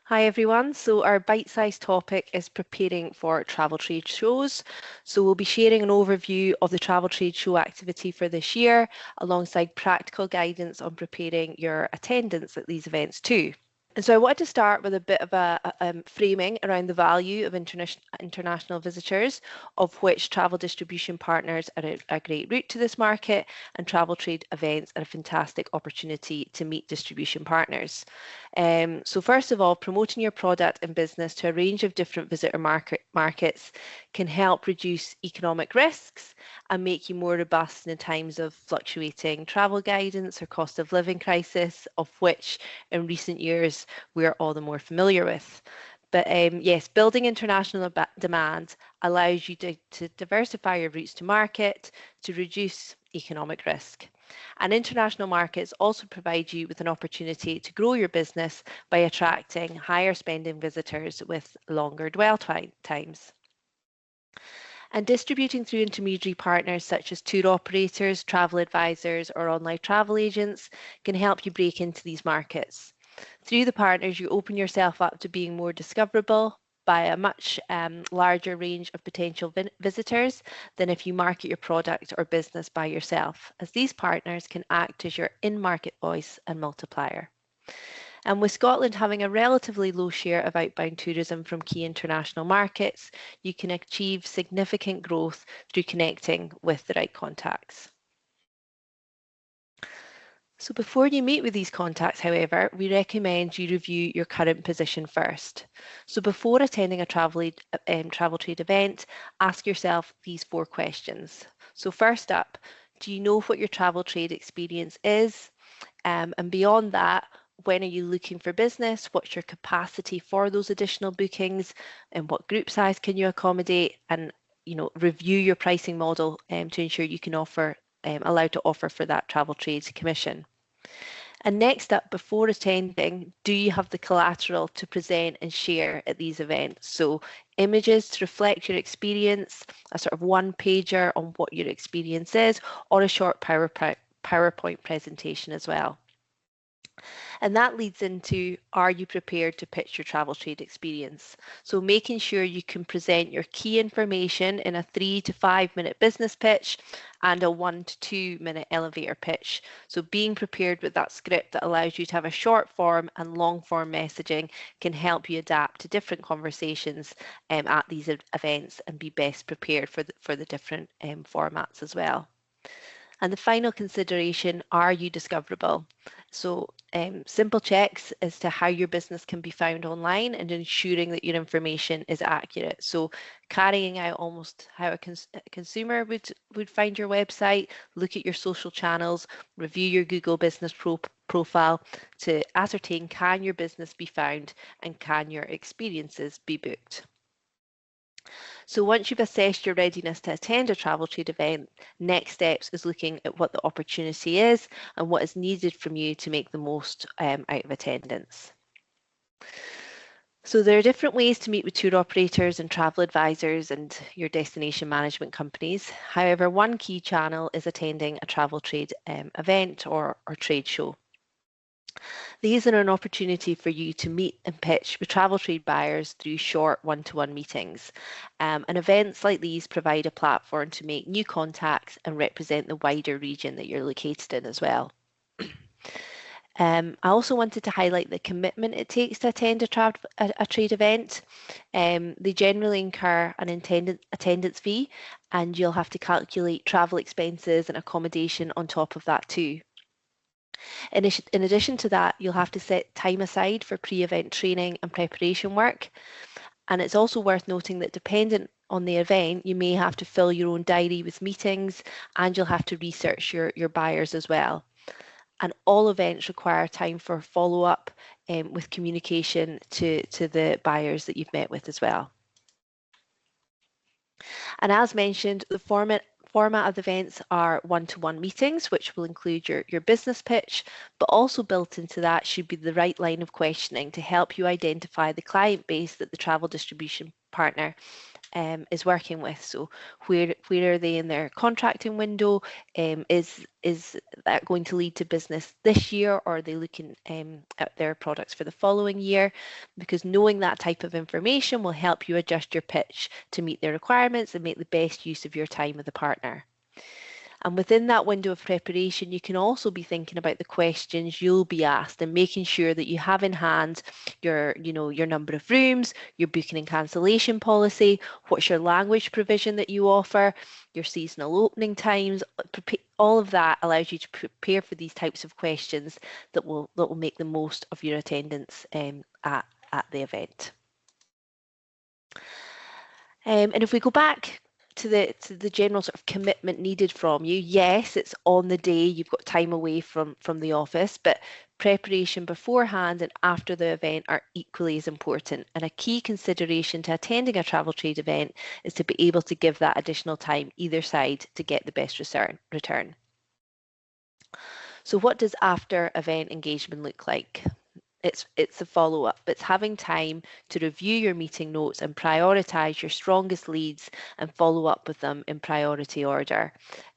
Hi everyone, so our bite-sized topic is preparing for travel trade shows. So we'll be sharing an overview of the travel trade show activity for this year, alongside practical guidance on preparing your attendance at these events too. And so I wanted to start with a bit of a framing around the value of international visitors, of which travel distribution partners are a great route to this market, and travel trade events are a fantastic opportunity to meet distribution partners. So first of all, promoting your product and business to a range of different visitor markets can help reduce economic risks and make you more robust in times of fluctuating travel guidance or cost of living crisis, of which in recent years we're all the more familiar with. But yes, building international demand allows you to diversify your routes to market to reduce economic risk. And international markets also provide you with an opportunity to grow your business by attracting higher spending visitors with longer dwell times. And distributing through intermediary partners such as tour operators, travel advisors, or online travel agents can help you break into these markets. Through the partners, you open yourself up to being more discoverable by a much larger range of potential visitors than if you market your product or business by yourself, as these partners can act as your in-market voice and multiplier. And with Scotland having a relatively low share of outbound tourism from key international markets, you can achieve significant growth through connecting with the right contacts. So before you meet with these contacts, however, we recommend you review your current position first. So before attending a travel trade event, ask yourself these 4 questions. So first up, do you know what your travel trade experience is? And beyond that, when are you looking for business? What's your capacity for those additional bookings? And what group size can you accommodate? And review your pricing model to ensure you can allowed to offer for that travel trade commission. And next up, before attending, do you have the collateral to present and share at these events? So images to reflect your experience, a sort of one-pager on what your experience is, or a short PowerPoint presentation as well. And that leads into, are you prepared to pitch your travel trade experience? So making sure you can present your key information in a 3 to 5 minute business pitch and a 1 to 2 minute elevator pitch. So being prepared with that script that allows you to have a short form and long form messaging can help you adapt to different conversations at these events and be best prepared for the different formats as well. And the final consideration, are you discoverable? So simple checks as to how your business can be found online and ensuring that your information is accurate. So carrying out almost how a consumer would find your website, look at your social channels, review your Google business profile to ascertain, can your business be found and can your experiences be booked? So once you've assessed your readiness to attend a travel trade event, next steps is looking at what the opportunity is and what is needed from you to make the most out of attendance. So there are different ways to meet with tour operators and travel advisors and your destination management companies. However, one key channel is attending a travel trade event or trade show. These are an opportunity for you to meet and pitch with travel trade buyers through short one-to-one meetings. And events like these provide a platform to make new contacts and represent the wider region that you're located in as well. I also wanted to highlight the commitment it takes to attend a trade event. They generally incur an attendance fee, and you'll have to calculate travel expenses and accommodation on top of that too. In addition to that, you'll have to set time aside for pre-event training and preparation work. And it's also worth noting that dependent on the event, you may have to fill your own diary with meetings and you'll have to research your buyers as well. And all events require time for follow-up with communication to the buyers that you've met with as well. And as mentioned, the format of the events are one-to-one meetings, which will include your business pitch, but also built into that should be the right line of questioning to help you identify the client base that the travel distribution partner is working with. So where are they in their contracting window? Is that going to lead to business this year, or are they looking at their products for the following year? Because knowing that type of information will help you adjust your pitch to meet their requirements and make the best use of your time with a partner. And within that window of preparation, you can also be thinking about the questions you'll be asked and making sure that you have in hand your number of rooms, your booking and cancellation policy, what's your language provision that you offer, your seasonal opening times. All of that allows you to prepare for these types of questions that will make the most of your attendance at the event. And if we go back to the general sort of commitment needed from you, yes, it's on the day, you've got time away from the office, but preparation beforehand and after the event are equally as important. And a key consideration to attending a travel trade event is to be able to give that additional time either side to get the best return. So what does after event engagement look like? It's a follow-up. It's having time to review your meeting notes and prioritize your strongest leads and follow up with them in priority order.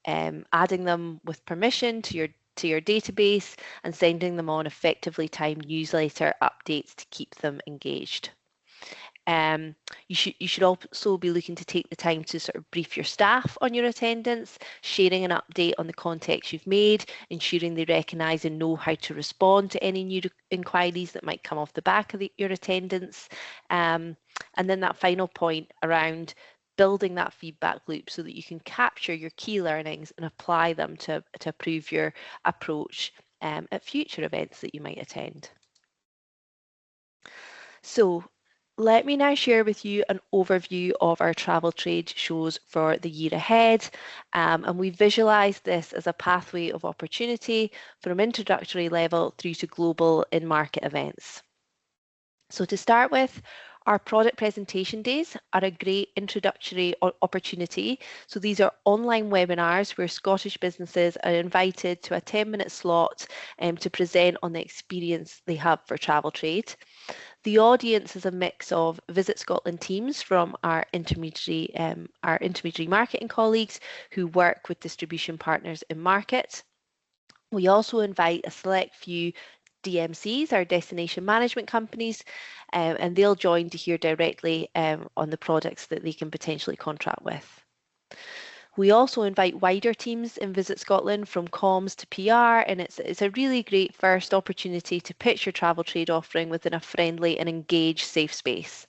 Adding them with permission to your database and sending them on effectively timed newsletter updates to keep them engaged. You should also be looking to take the time to sort of brief your staff on your attendance, sharing an update on the context you've made, ensuring they recognise and know how to respond to any new inquiries that might come off the back of your attendance. And then that final point around building that feedback loop so that you can capture your key learnings and apply them to improve your approach at future events that you might attend. So let me now share with you an overview of our travel trade shows for the year ahead. And we visualise this as a pathway of opportunity from introductory level through to global in-market events. So to start with, our product presentation days are a great introductory opportunity. So these are online webinars where Scottish businesses are invited to a 10-minute slot to present on the experience they have for travel trade. The audience is a mix of Visit Scotland teams from our intermediary marketing colleagues who work with distribution partners in market. We also invite a select few DMCs, our destination management companies, and they'll join to hear directly on the products that they can potentially contract with. We also invite wider teams in Visit Scotland from comms to PR, and it's a really great first opportunity to pitch your travel trade offering within a friendly and engaged safe space.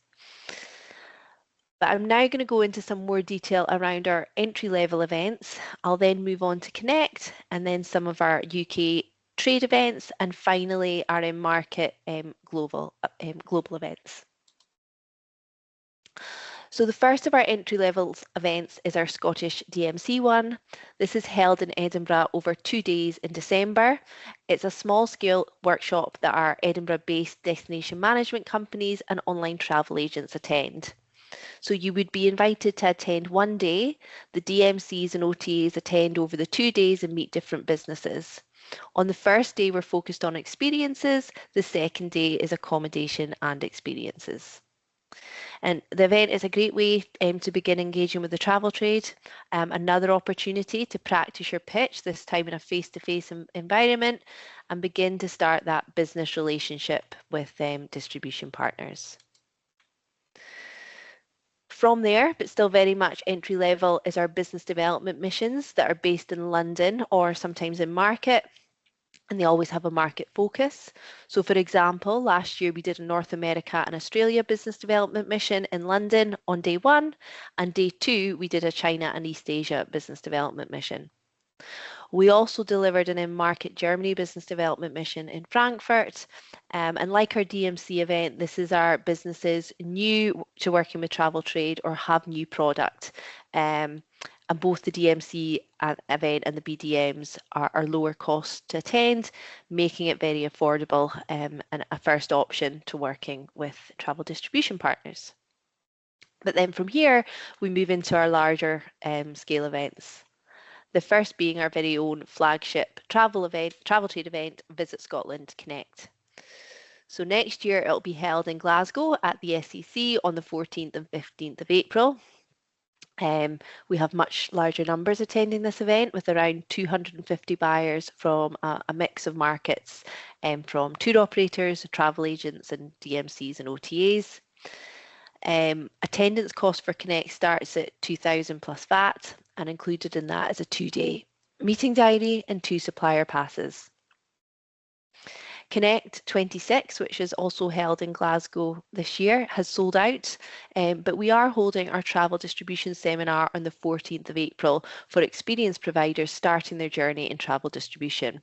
But I'm now going to go into some more detail around our entry-level events. I'll then move on to Connect and then some of our UK trade events, and finally our in-market global events. So the first of our entry-level events is our Scottish DMC one. This is held in Edinburgh over 2 days in December. It's a small-scale workshop that our Edinburgh-based destination management companies and online travel agents attend. So you would be invited to attend one day. The DMCs and OTAs attend over the 2 days and meet different businesses. On the first day, we're focused on experiences. The second day is accommodation and experiences. And the event is a great way to begin engaging with the travel trade. Another opportunity to practice your pitch, this time in a face-to-face environment, and begin to start that business relationship with distribution partners. From there, but still very much entry level, is our business development missions that are based in London or sometimes in market. And they always have a market focus. So for example, last year we did a North America and Australia business development mission in London on day 1, and day 2 we did a China and East Asia business development mission. We also delivered an in-market Germany business development mission in Frankfurt. And like our DMC event, this is our businesses new to working with travel trade or have new product. And both the DMC event and the BDMs are lower cost to attend, making it very affordable and a first option to working with travel distribution partners. But then from here, we move into our larger scale events. The first being our very own flagship travel trade event, Visit Scotland Connect. So next year it'll be held in Glasgow at the SEC on the 14th and 15th of April. We have much larger numbers attending this event, with around 250 buyers from a mix of markets, from tour operators, travel agents and DMCs and OTAs. Attendance cost for Connect starts at 2,000 plus VAT, and included in that is a 2-day meeting diary and 2 supplier passes. Connect 26, which is also held in Glasgow this year, has sold out, but we are holding our travel distribution seminar on the 14th of April for experienced providers starting their journey in travel distribution.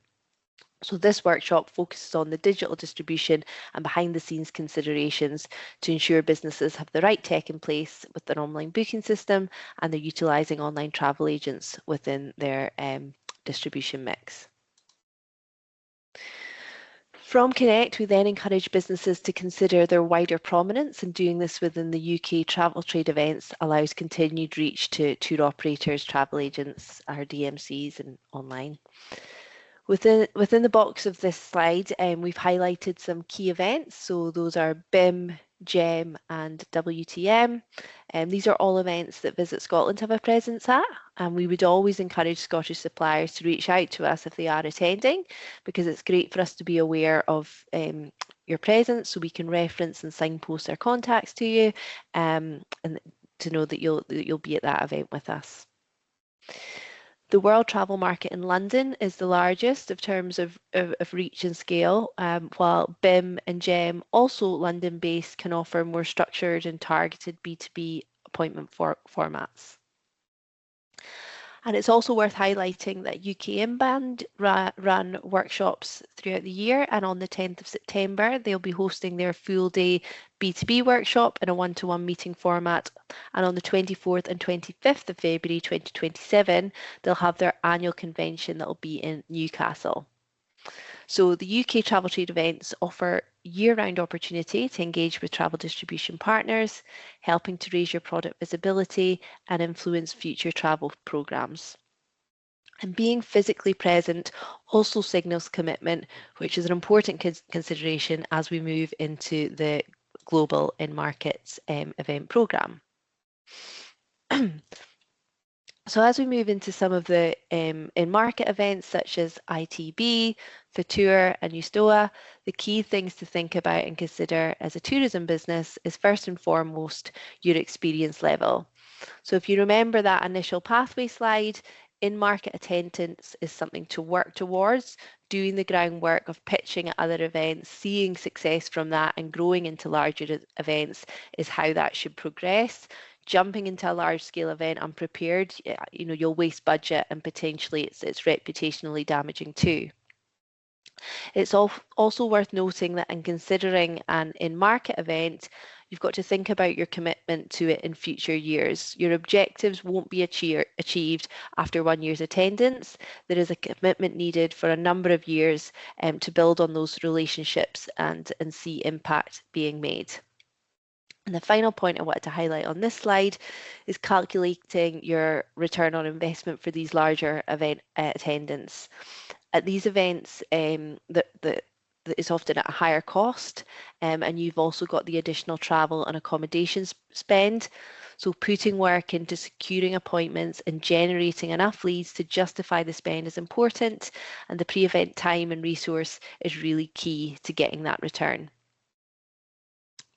So this workshop focuses on the digital distribution and behind the scenes considerations to ensure businesses have the right tech in place with their online booking system, and they're utilising online travel agents within their distribution mix. From Connect, we then encourage businesses to consider their wider prominence, and doing this within the UK travel trade events allows continued reach to tour operators, travel agents, our DMCs and online. Within the box of this slide, we've highlighted some key events. So those are BIM, GEM and WTM. These are all events that Visit Scotland have a presence at, and we would always encourage Scottish suppliers to reach out to us if they are attending, because it's great for us to be aware of your presence, so we can reference and signpost our contacts to you, and to know that you'll be at that event with us. The world travel market in London is the largest in terms of reach and scale, while BIM and GEM, also London-based, can offer more structured and targeted B2B appointment formats. And it's also worth highlighting that UK Inbound run workshops throughout the year, and on the 10th of September they'll be hosting their full day B2B workshop in a one-to-one meeting format, and on the 24th and 25th of February 2027 they'll have their annual convention that will be in Newcastle. So the UK travel trade events offer year-round opportunity to engage with travel distribution partners, helping to raise your product visibility and influence future travel programmes. And being physically present also signals commitment, which is an important consideration as we move into the global in-markets event programme. So as we move into some of the in-market events such as ITB, Futur and Ustoa, the key things to think about and consider as a tourism business is first and foremost your experience level. So if you remember that initial pathway slide, in-market attendance is something to work towards. Doing the groundwork of pitching at other events, seeing success from that and growing into larger events is how that should progress. Jumping into a large-scale event unprepared, you'll waste budget and potentially it's reputationally damaging too. It's also worth noting that in considering an in-market event, you've got to think about your commitment to it in future years. Your objectives won't be achieved after 1 year's attendance. There is a commitment needed for a number of years to build on those relationships and see impact being made. And the final point I wanted to highlight on this slide is calculating your return on investment for these larger event attendance. At these events, it's often at a higher cost, and you've also got the additional travel and accommodations spend. So putting work into securing appointments and generating enough leads to justify the spend is important, and the pre-event time and resource is really key to getting that return.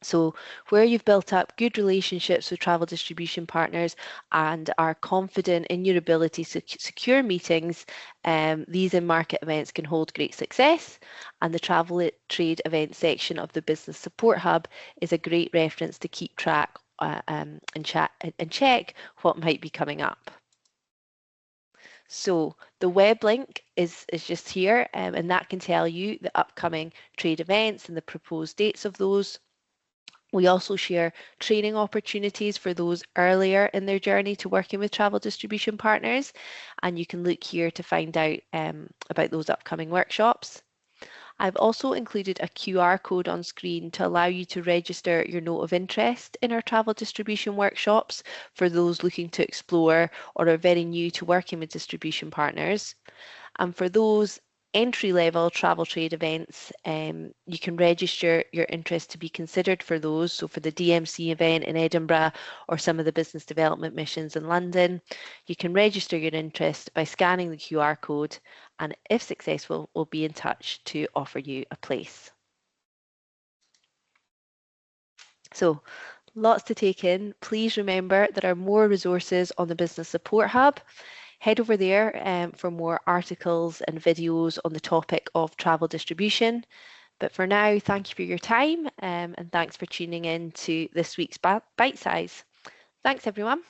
So where you've built up good relationships with travel distribution partners and are confident in your ability to secure meetings, these in-market events can hold great success, and the travel trade event section of the Business Support Hub is a great reference to keep track and check what might be coming up. So the web link is just here, and that can tell you the upcoming trade events and the proposed dates of those. We also share training opportunities for those earlier in their journey to working with travel distribution partners, and you can look here to find out about those upcoming workshops. I've also included a QR code on screen to allow you to register your note of interest in our travel distribution workshops for those looking to explore or are very new to working with distribution partners. And for those entry-level travel trade events, you can register your interest to be considered for those. So for the DMC event in Edinburgh or some of the business development missions in London, you can register your interest by scanning the QR code, and if successful, we'll be in touch to offer you a place. So lots to take in. Please remember there are more resources on the Business Support Hub. Head over there for more articles and videos on the topic of travel distribution. But for now, thank you for your time and thanks for tuning in to this week's Bite Size. Thanks, everyone.